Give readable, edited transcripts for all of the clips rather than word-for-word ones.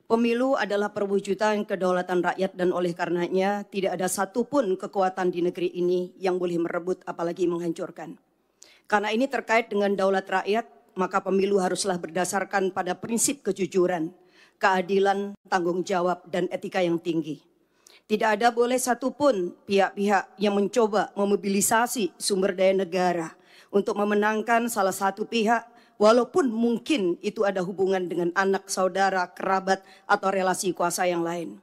Pemilu adalah perwujudan kedaulatan rakyat dan oleh karenanya tidak ada satupun kekuatan di negeri ini yang boleh merebut apalagi menghancurkan. Karena ini terkait dengan daulat rakyat, maka pemilu haruslah berdasarkan pada prinsip kejujuran, keadilan, tanggung jawab, dan etika yang tinggi. Tidak ada boleh satupun pihak-pihak yang mencoba memobilisasi sumber daya negara untuk memenangkan salah satu pihak, walaupun mungkin itu ada hubungan dengan anak, saudara, kerabat, atau relasi kuasa yang lain.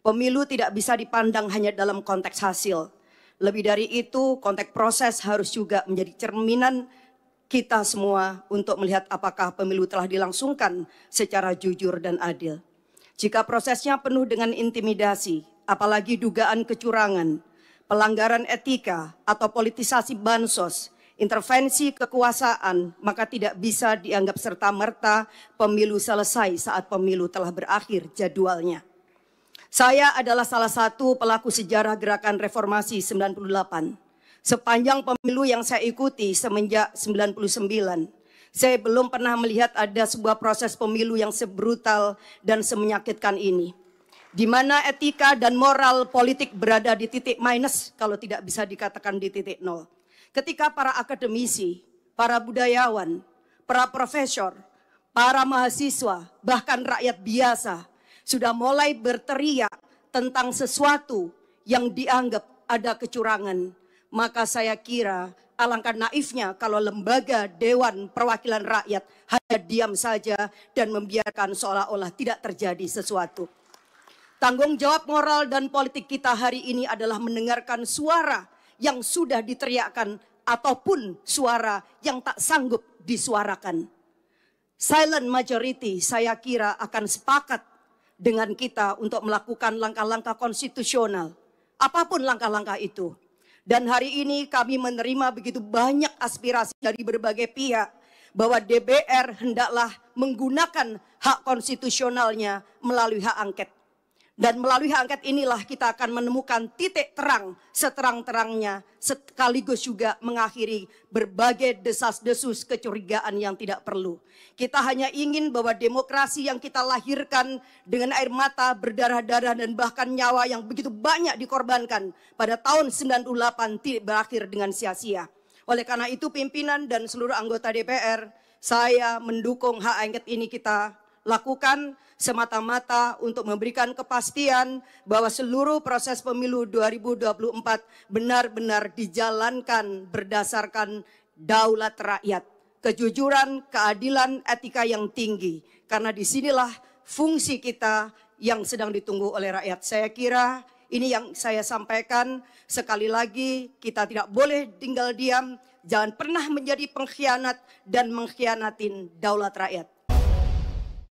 Pemilu tidak bisa dipandang hanya dalam konteks hasil. Lebih dari itu, konteks proses harus juga menjadi cerminan kita semua untuk melihat apakah pemilu telah dilangsungkan secara jujur dan adil. Jika prosesnya penuh dengan intimidasi, apalagi dugaan kecurangan, pelanggaran etika, atau politisasi bansos, intervensi kekuasaan, maka tidak bisa dianggap serta-merta pemilu selesai saat pemilu telah berakhir jadwalnya. Saya adalah salah satu pelaku sejarah gerakan reformasi 98. Sepanjang pemilu yang saya ikuti semenjak 99, saya belum pernah melihat ada sebuah proses pemilu yang sebrutal dan semenyakitkan ini. Di mana etika dan moral politik berada di titik minus, kalau tidak bisa dikatakan di titik nol. Ketika para akademisi, para budayawan, para profesor, para mahasiswa, bahkan rakyat biasa sudah mulai berteriak tentang sesuatu yang dianggap ada kecurangan, maka saya kira alangkah naifnya kalau lembaga Dewan Perwakilan Rakyat hanya diam saja dan membiarkan seolah-olah tidak terjadi sesuatu. Tanggung jawab moral dan politik kita hari ini adalah mendengarkan suara yang sudah diteriakkan ataupun suara yang tak sanggup disuarakan. Silent majority saya kira akan sepakat dengan kita untuk melakukan langkah-langkah konstitusional, apapun langkah-langkah itu. Dan hari ini kami menerima begitu banyak aspirasi dari berbagai pihak bahwa DPR hendaklah menggunakan hak konstitusionalnya melalui hak angket. Dan melalui hak angket inilah kita akan menemukan titik terang seterang-terangnya, sekaligus juga mengakhiri berbagai desas-desus kecurigaan yang tidak perlu. Kita hanya ingin bahwa demokrasi yang kita lahirkan dengan air mata, berdarah-darah, dan bahkan nyawa yang begitu banyak dikorbankan pada tahun 98 tidak berakhir dengan sia-sia. Oleh karena itu pimpinan dan seluruh anggota DPR, saya mendukung hak angket ini kita lakukan semata-mata untuk memberikan kepastian bahwa seluruh proses pemilu 2024 benar-benar dijalankan berdasarkan daulat rakyat, kejujuran, keadilan, etika yang tinggi. Karena disinilah fungsi kita yang sedang ditunggu oleh rakyat. Saya kira ini yang saya sampaikan. Sekali lagi kita tidak boleh tinggal diam, jangan pernah menjadi pengkhianat dan mengkhianatin daulat rakyat.